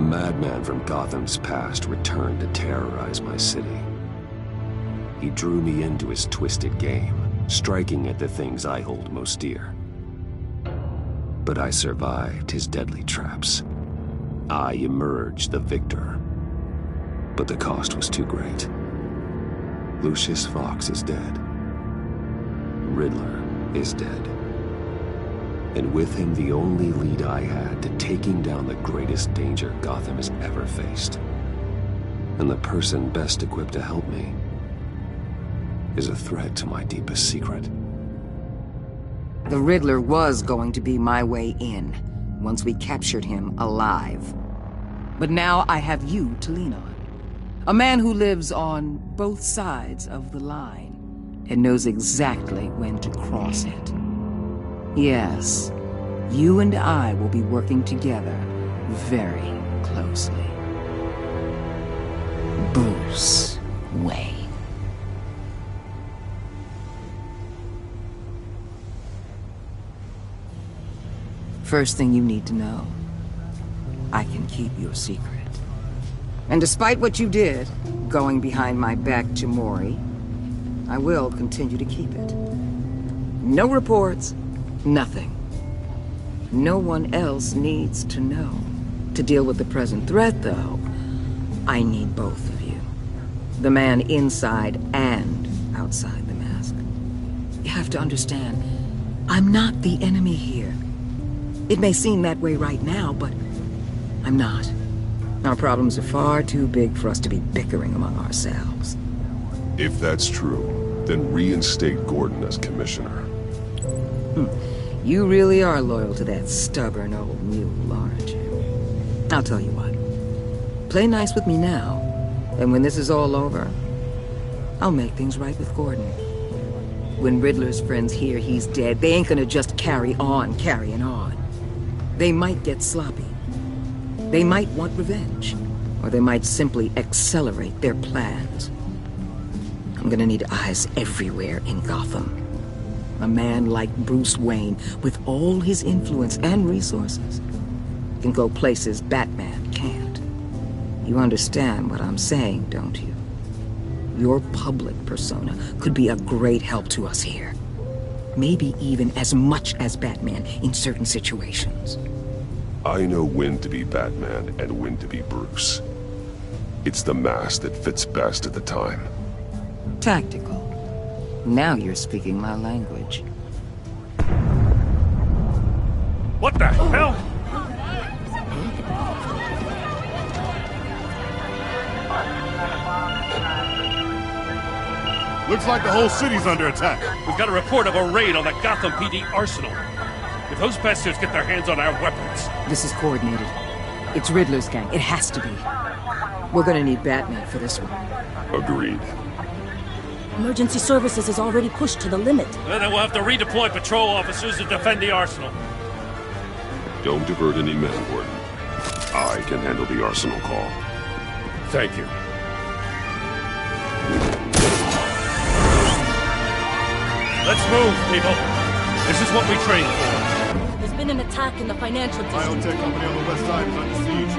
A madman from Gotham's past returned to terrorize my city. He drew me into his twisted game, striking at the things I hold most dear. But I survived his deadly traps. I emerged the victor. But the cost was too great. Lucius Fox is dead. Riddler is dead. And with him, the only lead I had to taking down the greatest danger Gotham has ever faced. And the person best equipped to help me is a threat to my deepest secret. The Riddler was going to be my way in, once we captured him alive. But now I have you to lean on. A man who lives on both sides of the line, and knows exactly when to cross it. Yes, you and I will be working together very closely. Bruce Wayne. First thing you need to know, I can keep your secret. And despite what you did, going behind my back to Mori, I will continue to keep it. No reports, nothing. No one else needs to know. To deal with the present threat, though, I need both of you. The man inside and outside the mask. You have to understand, I'm not the enemy here. It may seem that way right now, but I'm not. Our problems are far too big for us to be bickering among ourselves. If that's true, then reinstate Gordon as commissioner. You really are loyal to that stubborn old mule, aren't you? I'll tell you what. Play nice with me now, and when this is all over, I'll make things right with Gordon. When Riddler's friends hear he's dead, they ain't gonna just carry on carrying on. They might get sloppy. They might want revenge. Or they might simply accelerate their plans. I'm gonna need eyes everywhere in Gotham. A man like Bruce Wayne, with all his influence and resources, can go places Batman can't. You understand what I'm saying, don't you? Your public persona could be a great help to us here. Maybe even as much as Batman in certain situations. I know when to be Batman and when to be Bruce. It's the mask that fits best at the time. Tactical. Now you're speaking my language. What the hell? Looks like the whole city's under attack. We've got a report of a raid on the Gotham PD arsenal. If those bastards get their hands on our weapons... This is coordinated. It's Riddler's gang. It has to be. We're gonna need Batman for this one. Agreed. Emergency services is already pushed to the limit. Then we'll have to redeploy patrol officers to defend the arsenal. Don't divert any men, Gordon. I can handle the arsenal call. Thank you. Let's move, people. This is what we trained for. There's been an attack in the financial district. Biotech company on the west side is under siege.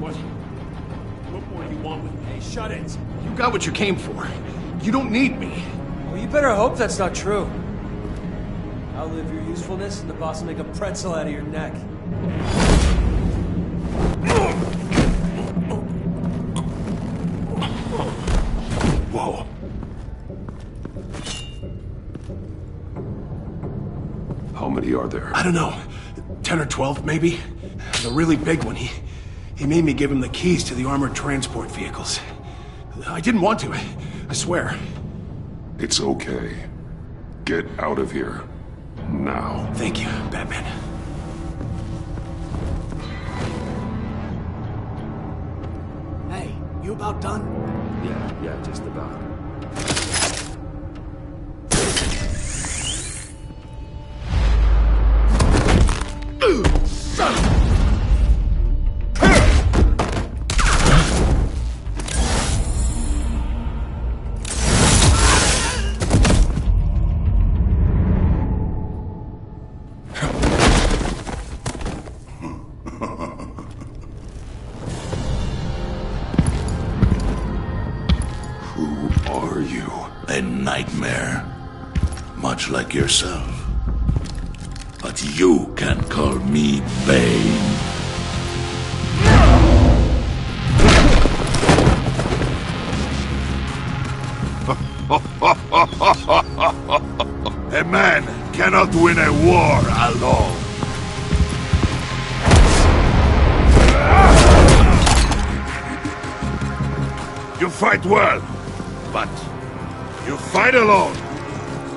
What more do you want with me? Hey, shut it. You got what you came for. You don't need me. Well, you better hope that's not true. Outlive your usefulness, and the boss will make a pretzel out of your neck. Whoa. How many are there? I don't know. 10 or 12, maybe? The really big one, he made me give him the keys to the armored transport vehicles. I didn't want to, I swear. It's okay. Get out of here. Now. Thank you, Batman. Hey, you about done? Yeah, just about. Who are you? A nightmare. Much like yourself. But you can call me Bane. A man cannot win a war alone. You fight well, but you fight alone.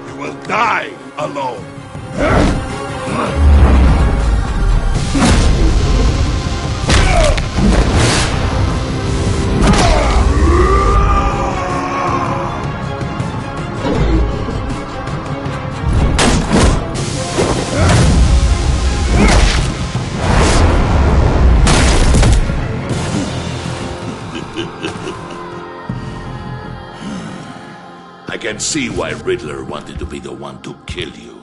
You will die alone. I can see why Riddler wanted to be the one to kill you.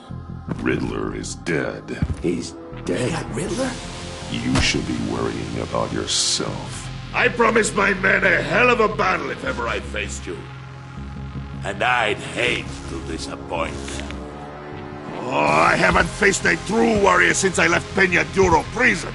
Riddler is dead. He's dead. Riddler? You should be worrying about yourself. I promised my men a hell of a battle if ever I faced you. And I'd hate to disappoint them. Oh, I haven't faced a true warrior since I left Peña Duro prison.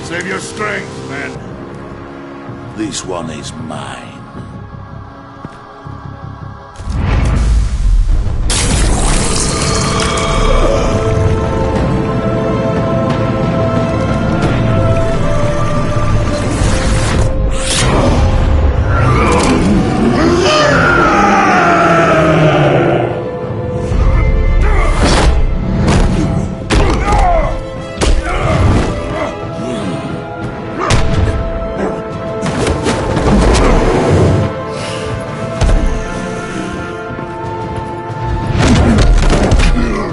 Save your strength, man. This one is mine.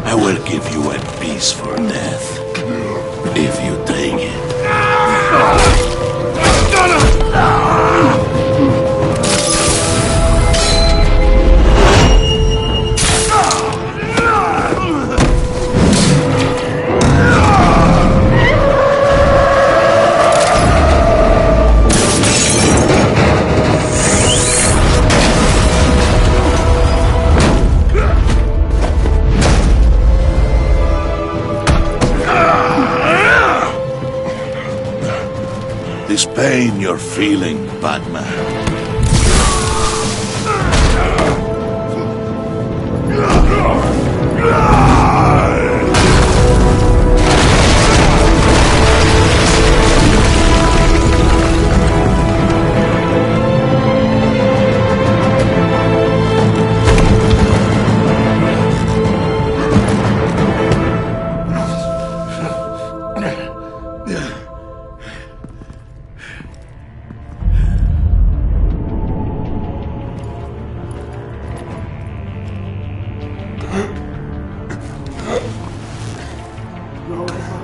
I will give you a piece for death, if you take it. This pain you're feeling, Batman.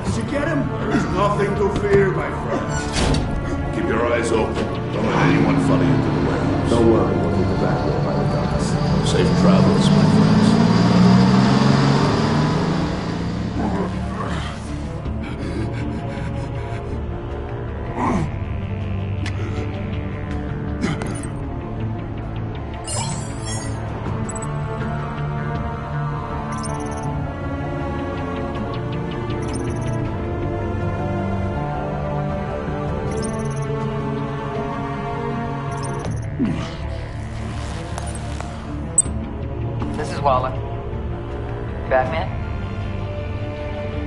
Did you get him? There is nothing to fear, my friend. Keep your eyes open. Don't let anyone follow you to the warehouse. Don't worry, we'll get the back door by the docks. Safe travels, my friends. This is Waller. Batman?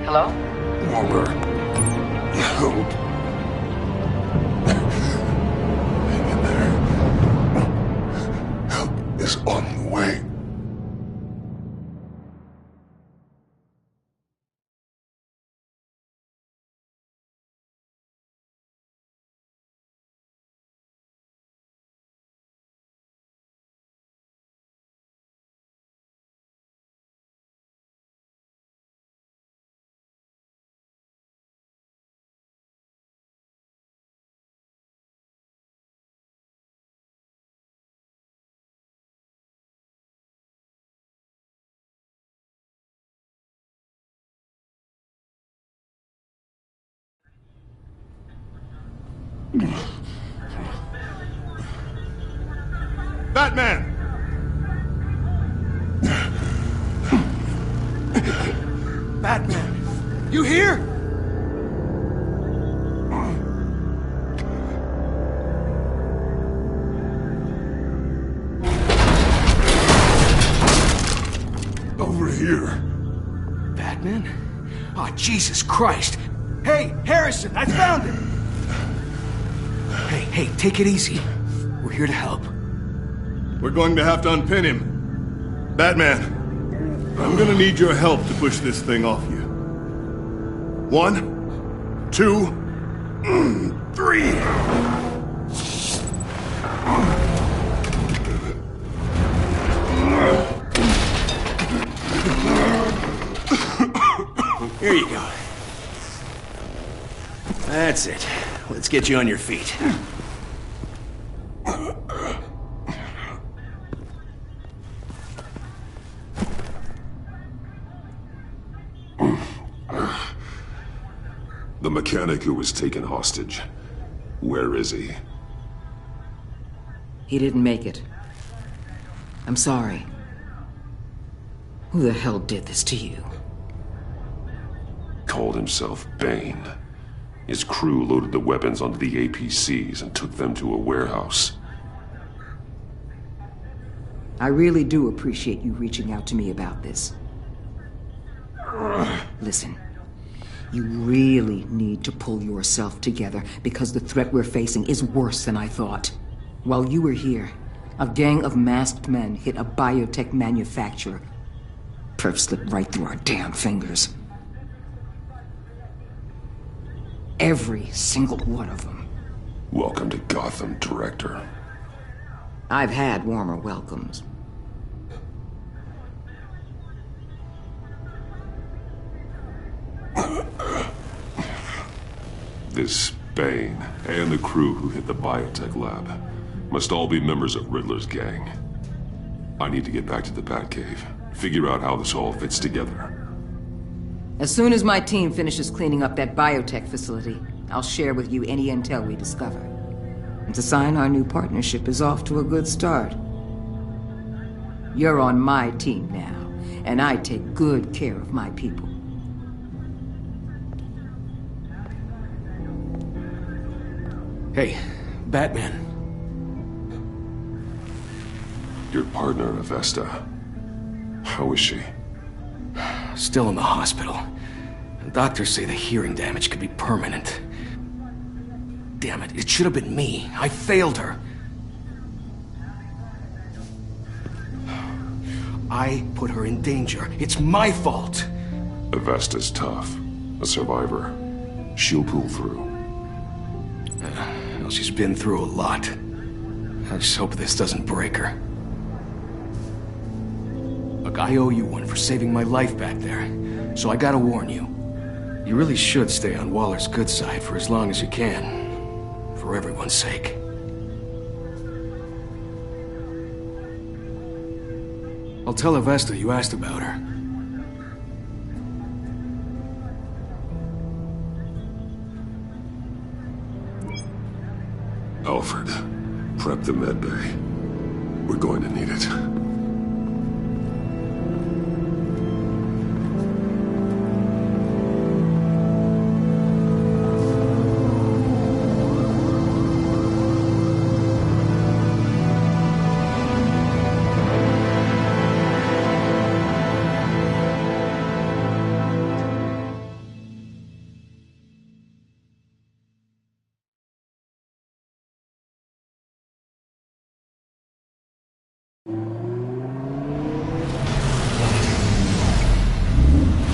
Hello? Waller. Help. Hang in there. Help is on the way. Batman! Batman! You here? Over here. Batman? Oh, Jesus Christ! Hey, Harrison, I found him! Hey, take it easy. We're here to help. We're going to have to unpin him. Batman, I'm gonna need your help to push this thing off you. 1, 2, 3. Here you go. That's it. Let's get you on your feet. The mechanic who was taken hostage. Where is he? He didn't make it. I'm sorry. Who the hell did this to you? Called himself Bane. His crew loaded the weapons onto the APCs and took them to a warehouse. I really do appreciate you reaching out to me about this. Listen, you really need to pull yourself together because the threat we're facing is worse than I thought. While you were here, a gang of masked men hit a biotech manufacturer. Perf slipped right through our damn fingers. Every single one of them. Welcome to Gotham, Director. I've had warmer welcomes. This Bane and the crew who hit the biotech lab must all be members of Riddler's gang. I need to get back to the Batcave, figure out how this all fits together. As soon as my team finishes cleaning up that biotech facility, I'll share with you any intel we discover. And to sign our new partnership is off to a good start. You're on my team now, and I take good care of my people. Hey, Batman. Your partner, Avesta. How is she? Still in the hospital. Doctors say the hearing damage could be permanent. Damn it, it should have been me. I failed her. I put her in danger. It's my fault. Avesta's tough. A survivor. She'll pull through. Well, she's been through a lot. I just hope this doesn't break her. Look, I owe you one for saving my life back there. So I gotta warn you. You really should stay on Waller's good side for as long as you can. For everyone's sake. I'll tell Avesta you asked about her. Alfred, prep the med bay. We're going to need it.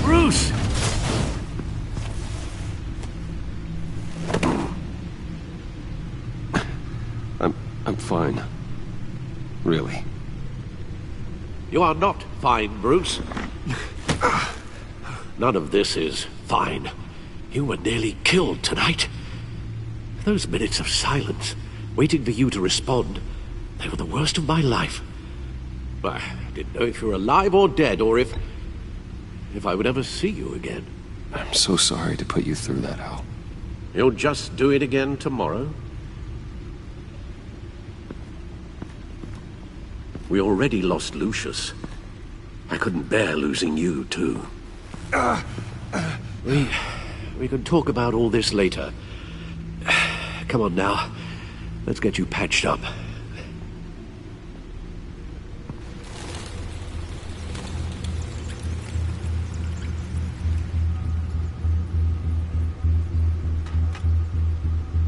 Bruce! I'm fine. Really. You are not fine, Bruce. None of this is fine. You were nearly killed tonight. Those minutes of silence, waiting for you to respond, they were the worst of my life. I didn't know if you were alive or dead, or if I would ever see you again. I'm so sorry to put you through that, Al. You'll just do it again tomorrow? We already lost Lucius. I couldn't bear losing you, too. We can talk about all this later. Come on now. Let's get you patched up.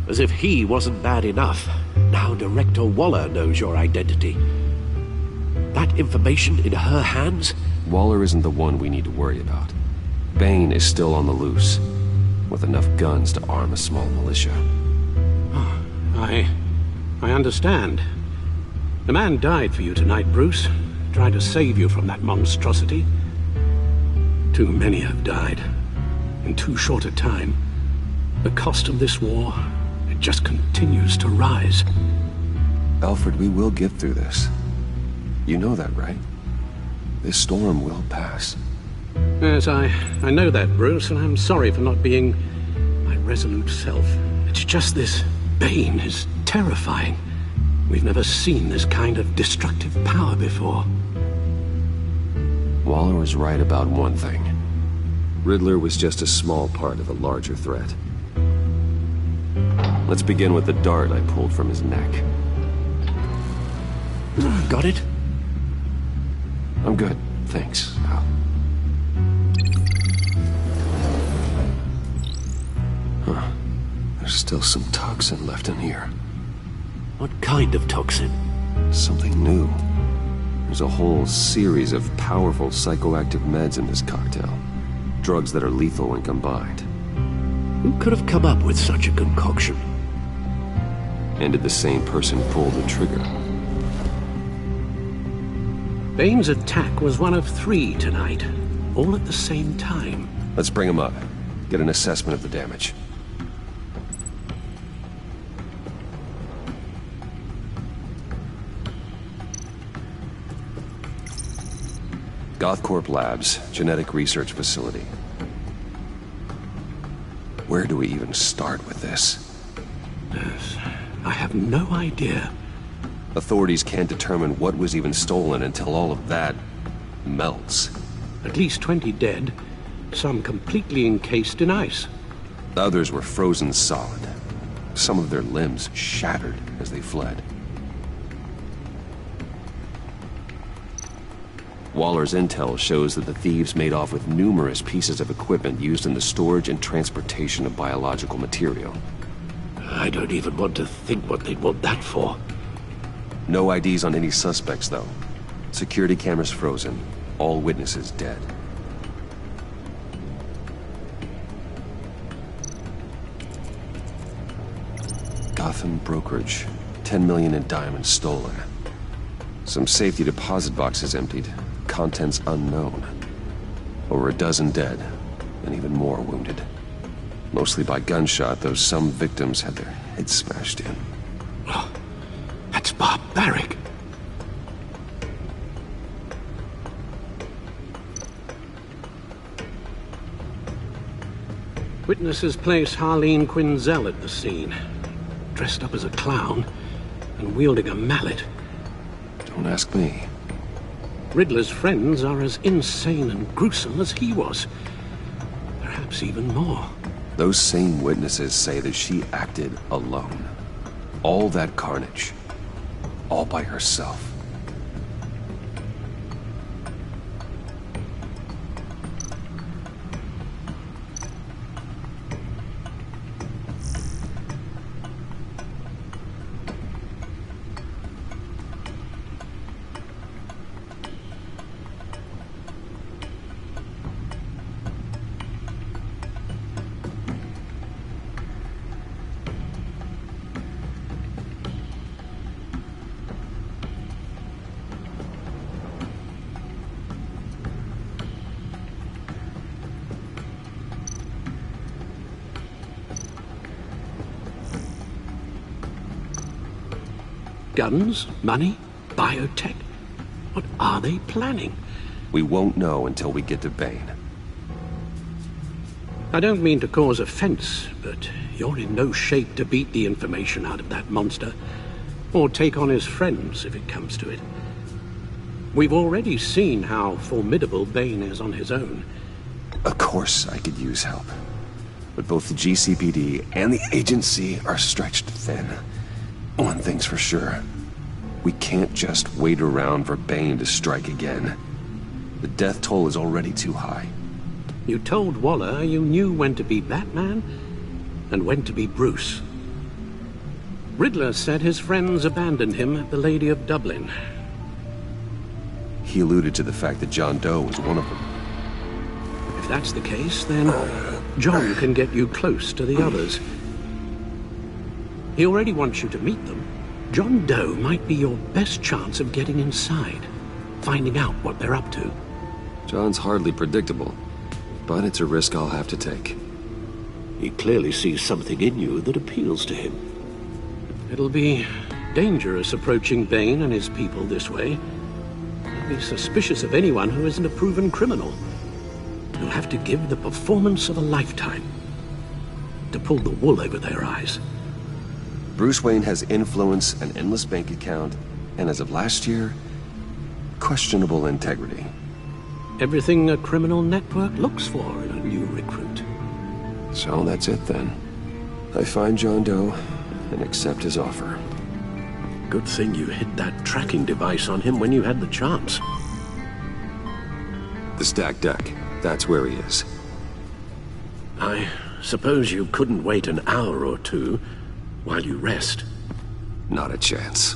As if he wasn't bad enough, now Director Waller knows your identity. That information in her hands? Waller isn't the one we need to worry about. Bane is still on the loose, with enough guns to arm a small militia. I understand. The man died for you tonight, Bruce. Tried to save you from that monstrosity. Too many have died. In too short a time. The cost of this war, it just continues to rise. Alfred, we will get through this. You know that, right? This storm will pass. Yes, I know that, Bruce, and I'm sorry for not being my resolute self. It's just this Bane is terrifying. We've never seen this kind of destructive power before. Waller was right about one thing. Riddler was just a small part of a larger threat. Let's begin with the dart I pulled from his neck. Got it? I'm good, thanks, Al. Huh. There's still some toxin left in here. What kind of toxin? Something new. There's a whole series of powerful psychoactive meds in this cocktail. Drugs that are lethal when combined. Who could have come up with such a concoction? And did the same person pull the trigger? Bane's attack was one of 3 tonight, all at the same time. Let's bring him up. Get an assessment of the damage. Gothcorp Labs, genetic research facility. Where do we even start with this? Yes, I have no idea. Authorities can't determine what was even stolen until all of that melts. At least 20 dead, some completely encased in ice. Others were frozen solid. Some of their limbs shattered as they fled. Waller's intel shows that the thieves made off with numerous pieces of equipment used in the storage and transportation of biological material. I don't even want to think what they'd want that for. No IDs on any suspects, though. Security cameras frozen. All witnesses dead. Gotham brokerage. 10 million in diamonds stolen. Some safety deposit boxes emptied. Contents unknown. Over a dozen dead, and even more wounded. Mostly by gunshot, though some victims had their heads smashed in. Oh, that's barbaric. Witnesses place Harleen Quinzel at the scene, dressed up as a clown and wielding a mallet. Don't ask me. Riddler's friends are as insane and gruesome as he was. Perhaps even more. Those same witnesses say that she acted alone. All that carnage. All by herself. Guns? Money? Biotech? What are they planning? We won't know until we get to Bane. I don't mean to cause offense, but you're in no shape to beat the information out of that monster, or take on his friends if it comes to it. We've already seen how formidable Bane is on his own. Of course I could use help. But both the GCPD and the agency are stretched thin. One thing's for sure. We can't just wait around for Bane to strike again. The death toll is already too high. You told Waller you knew when to be Batman and when to be Bruce. Riddler said his friends abandoned him at the Lady of Dublin. He alluded to the fact that John Doe was one of them. If that's the case, then John can get you close to the others. He already wants you to meet them. John Doe might be your best chance of getting inside, finding out what they're up to. John's hardly predictable, but it's a risk I'll have to take. He clearly sees something in you that appeals to him. It'll be dangerous approaching Bane and his people this way. He'll be suspicious of anyone who isn't a proven criminal. You'll have to give the performance of a lifetime to pull the wool over their eyes. Bruce Wayne has influence, an endless bank account, and as of last year, questionable integrity. Everything a criminal network looks for in a new recruit. So that's it then. I find John Doe and accept his offer. Good thing you hid that tracking device on him when you had the chance. The stacked deck, that's where he is. I suppose you couldn't wait an hour or two while you rest? Not a chance.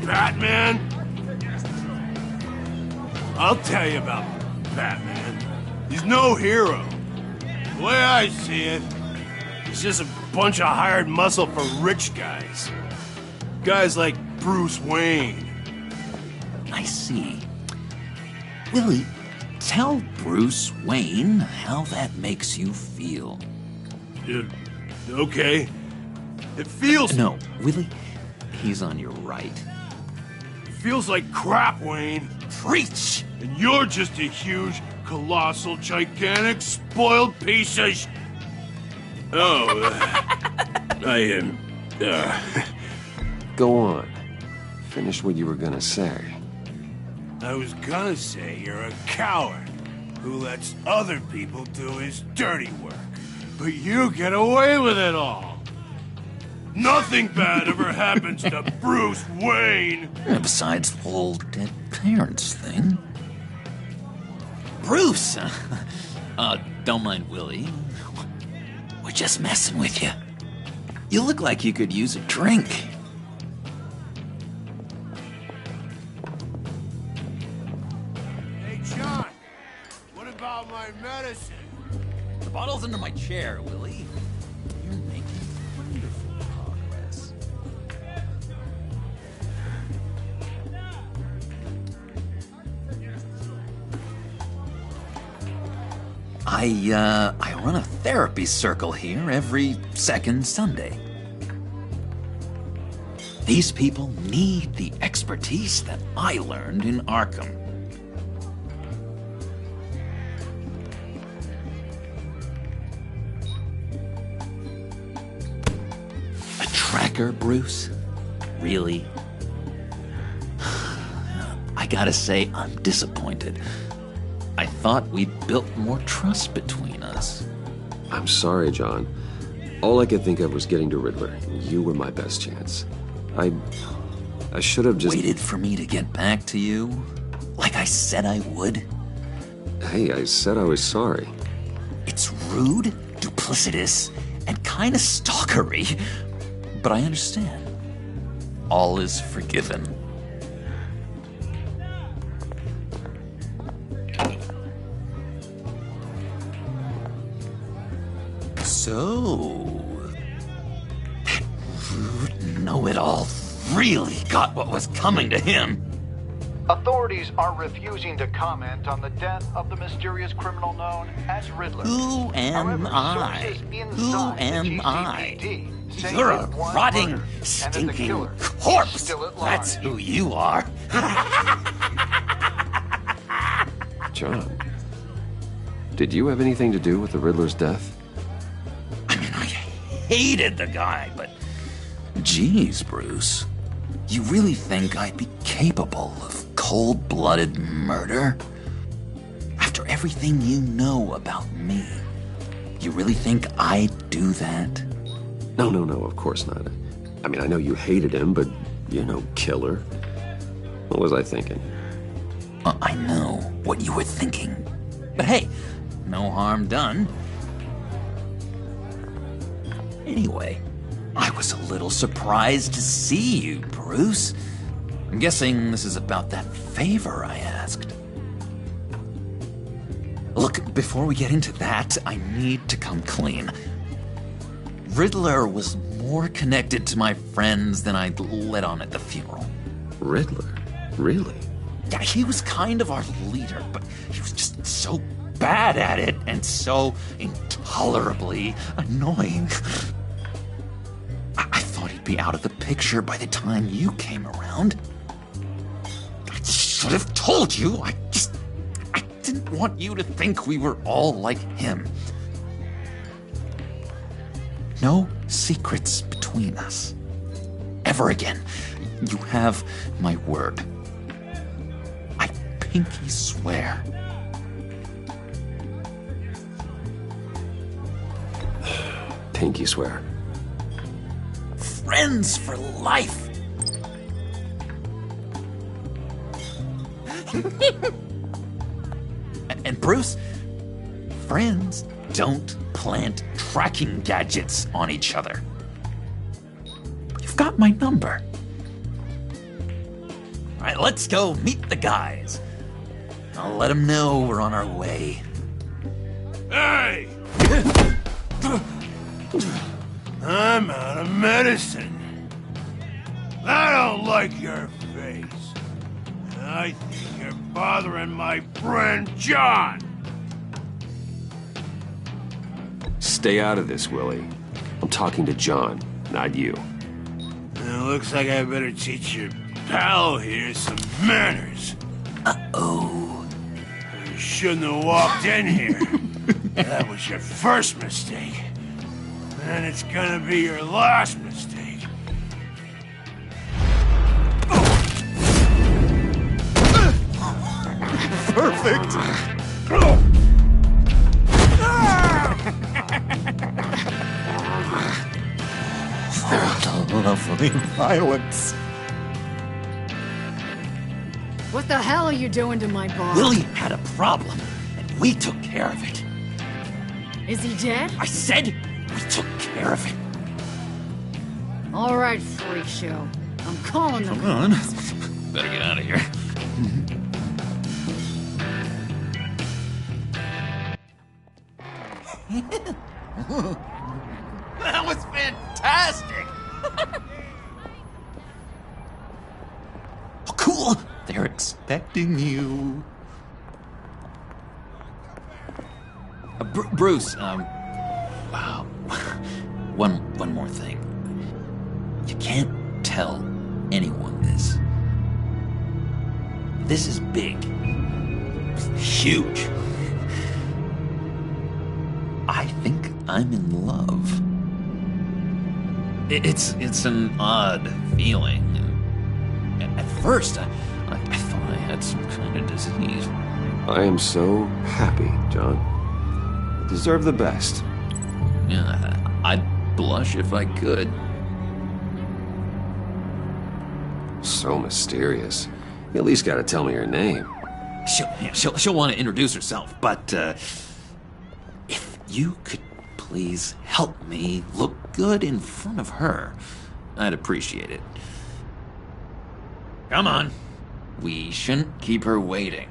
Batman? I'll tell you about Batman. He's no hero. The way I see it, he's just a bunch of hired muscle for rich guys. Guys like Bruce Wayne. I see. Willie, tell Bruce Wayne how that makes you feel. Okay. It feels... No, Willie, he's on your right. It feels like crap, Wayne. Preach! And you're just a huge, colossal, gigantic, spoiled piece of Oh, I am... Go on. Finish what you were gonna say. I was gonna say you're a coward who lets other people do his dirty work. But you get away with it all. Nothing bad ever happens to Bruce Wayne. Besides the whole dead parents thing. Bruce! Don't mind Willie. We're just messing with you. You look like you could use a drink. Hey, John. What about my medicine? The bottle's under my chair, Willie. You're making wonderful progress. I I run a therapy circle here every second Sunday. These people need the expertise that I learned in Arkham. A tracker, Bruce? Really? I gotta say, I'm disappointed. I thought we'd built more trust between us. I'm sorry, John. All I could think of was getting to Riddler. You were my best chance. I should have just... Waited for me to get back to you? Like I said I would? Hey, I said I was sorry. It's rude, duplicitous, and kinda stalkery. But I understand. All is forgiven. So, that rude know-it-all really got what was coming to him. Authorities are refusing to comment on the death of the mysterious criminal known as Riddler. Who am I? Who am I? You're a rotting, stinking corpse. That's who you are. John, did you have anything to do with the Riddler's death? Hated the guy, but geez, Bruce, you really think I'd be capable of cold-blooded murder? After everything you know about me, you really think I'd do that? No, of course not. I mean, I know you hated him, but you're no killer. What was I thinking? I know what you were thinking. But hey, no harm done. Anyway, I was a little surprised to see you, Bruce. I'm guessing this is about that favor I asked. Look, before we get into that, I need to come clean. Riddler was more connected to my friends than I'd let on at the funeral. Riddler? Really? Yeah, he was kind of our leader, but he was just so bad at it and so intolerably annoying. I thought he'd be out of the picture by the time you came around. I should have told you. I didn't want you to think we were all like him. No secrets between us. Ever again. You have my word. I pinky swear. Pinky swear. Friends for life. And Bruce, friends don't plant tracking gadgets on each other. You've got my number. All right, let's go meet the guys. I'll let them know we're on our way. Hey! I'm out of medicine. I don't like your face. I think you're bothering my friend John. Stay out of this, Willie. I'm talking to John, not you. It looks like I better teach your pal here some manners. Uh-oh. You shouldn't have walked in here. That was your first mistake. And it's gonna be your last mistake. Perfect! Lovely violence. What the hell are you doing to my boss? Willie had a problem, and we took care of it. Is he dead? I said we took care of it. All right, freak show. I'm calling them. Come on. Better get out of here. That was fantastic! Oh, cool! They're expecting you. Bruce, one more thing. You can't tell anyone this. This is big. Huge. I think I'm in love. It's an odd feeling. At first, I thought I had some kind of disease. I am so happy, John. You deserve the best. Yeah, I'd blush if I could. So mysterious. You at least gotta tell me her name. She'll want to introduce herself, but if you could please help me look good in front of her, I'd appreciate it. Come on. We shouldn't keep her waiting.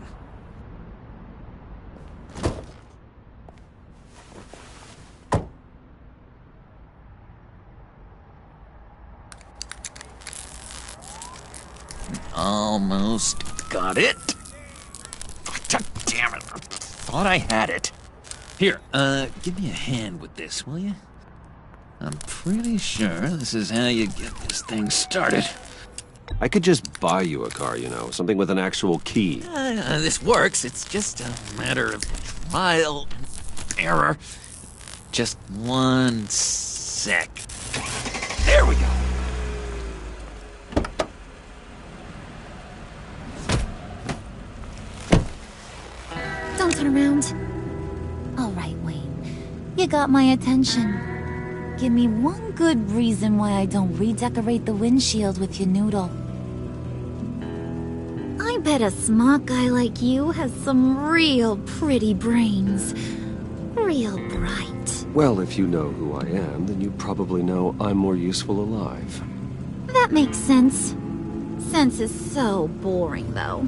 Almost got it. God damn it. I thought I had it. Here, give me a hand with this, will you? I'm pretty sure this is how you get this thing started. I could just buy you a car, you know, something with an actual key. This works. It's just a matter of trial and error. Just 1 sec. There we go. Don't turn around. All right, Wayne. You got my attention. Give me one good reason why I don't redecorate the windshield with your noodle. I bet a smart guy like you has some real pretty brains. Real bright. Well, if you know who I am, then you probably know I'm more useful alive. That makes sense. Sense is so boring, though.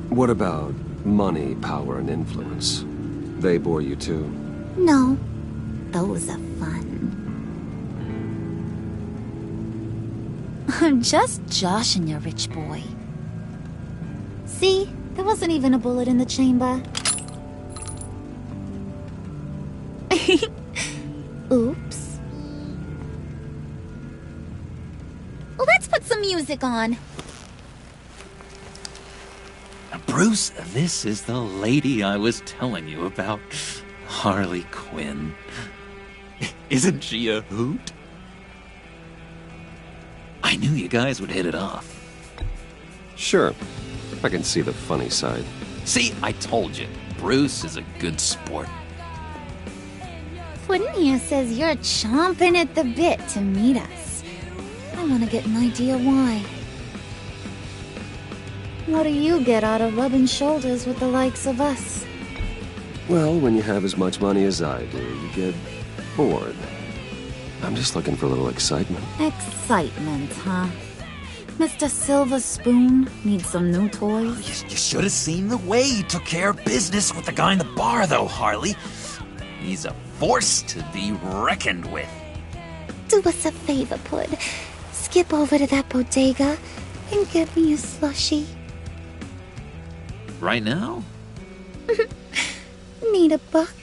What about money, power, and influence? They bore you too? No. Those are fun. I'm just joshing you, rich boy. See? There wasn't even a bullet in the chamber. Oops. Let's put some music on. Bruce, this is the lady I was telling you about. Harley Quinn. Isn't she a hoot? I knew you guys would hit it off. Sure. I can see the funny side. See, I told you. Bruce is a good sport. Puddin' here says you're chomping at the bit to meet us. I want to get an idea why. What do you get out of rubbing shoulders with the likes of us? Well, when you have as much money as I do, you get bored. I'm just looking for a little excitement. Excitement, huh? Mr. Silver Spoon needs some new toys? You should have seen the way he took care of business with the guy in the bar, though, Harley. He's a force to be reckoned with. Do us a favor, Pud. Skip over to that bodega and get me a slushie. Right now? Need a buck?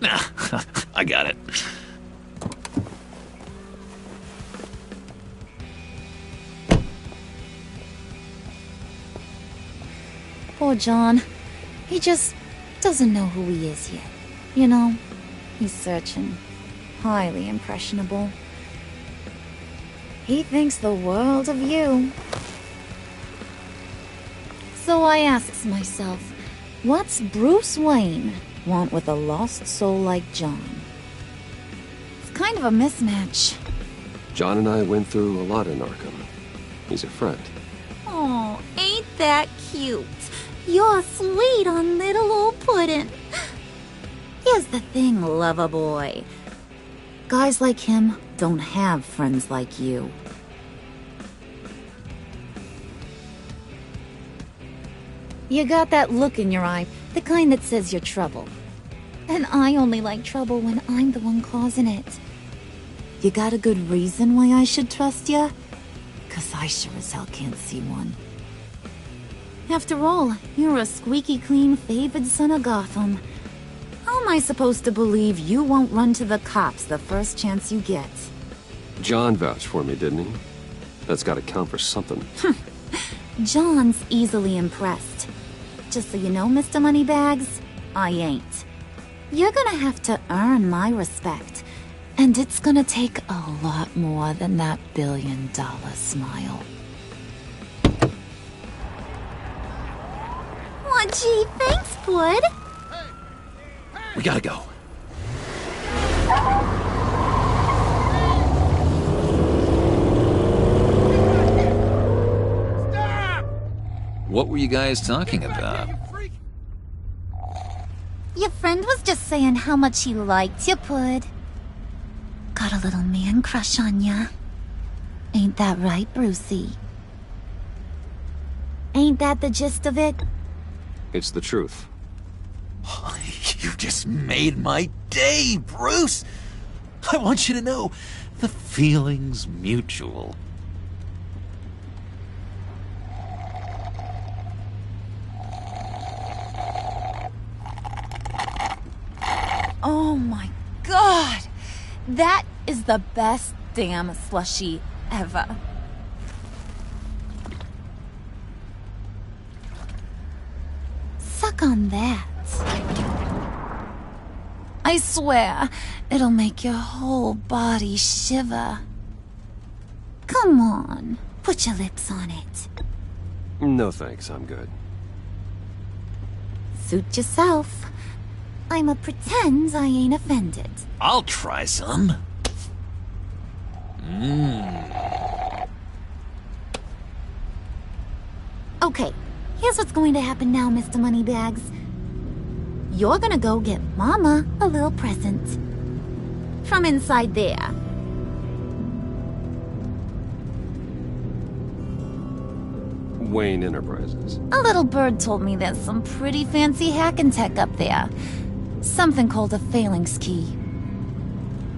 Nah, I got it. Poor John. He just doesn't know who he is yet. You know, he's searching. Highly impressionable. He thinks the world of you. So I asks myself, what's Bruce Wayne want with a lost soul like John? It's kind of a mismatch. John and I went through a lot in Arkham. He's a friend. Oh, ain't that cute? You're sweet on little old Puddin'. Here's the thing, lover boy. Guys like him don't have friends like you. You got that look in your eye, the kind that says you're trouble. And I only like trouble when I'm the one causing it. You got a good reason why I should trust you? 'Cause I sure as hell can't see one. After all, you're a squeaky clean favored son of Gotham. How How am I supposed to believe you won't run to the cops the first chance you get? John vouched for me, didn't he? That's gotta count for something. John's easily impressed. Just so you know, Mr. Moneybags, I ain't. You're gonna have to earn my respect. And it's gonna take a lot more than that billion-dollar smile. Aw, gee, thanks, Bud. We gotta go. What were you guys talking about? Your friend was just saying how much he liked you, Pud. Got a little man crush on ya. Ain't that right, Brucey? Ain't that the gist of it? It's the truth. You just made my day, Bruce! I want you to know, the feeling's mutual. Oh my god! That is the best damn slushie ever. Suck on that. I swear, it'll make your whole body shiver. Come on, put your lips on it. No thanks, I'm good. Suit yourself. I'ma pretend I ain't offended. I'll try some. Okay, here's what's going to happen now, Mr. Moneybags. You're gonna go get Mama a little present. From inside there. Wayne Enterprises. A little bird told me there's some pretty fancy hacking tech up there. Something called a phalanx key.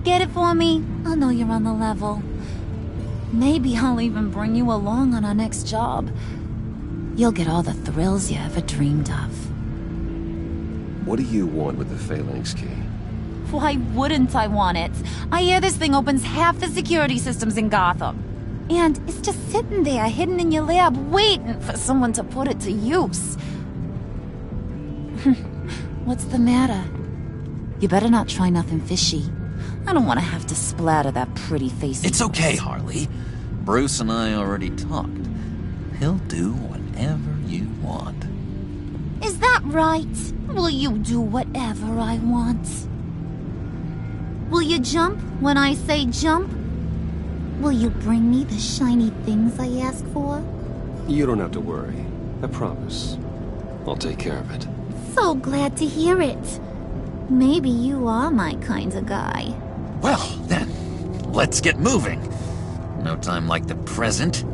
Get it for me? I'll know you're on the level. Maybe I'll even bring you along on our next job. You'll get all the thrills you ever dreamed of. What do you want with the phalanx key? Why wouldn't I want it? I hear this thing opens half the security systems in Gotham. And it's just sitting there, hidden in your lab, waiting for someone to put it to use. What's the matter? You better not try nothing fishy. I don't want to have to splatter that pretty face. It's okay, Harley. Bruce and I already talked. He'll do whatever you want. Is that right? Will you do whatever I want? Will you jump when I say jump? Will you bring me the shiny things I ask for? You don't have to worry. I promise. I'll take care of it. So glad to hear it. Maybe you are my kind of guy. Well, then, let's get moving. No time like the present.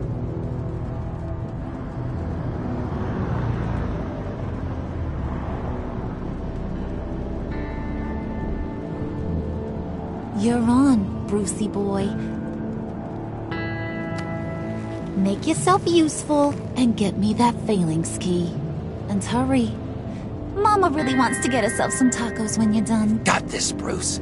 You're on, Brucey boy. Make yourself useful and get me that phalanx key. And hurry. Mama really wants to get herself some tacos when you're done. Got this, Bruce.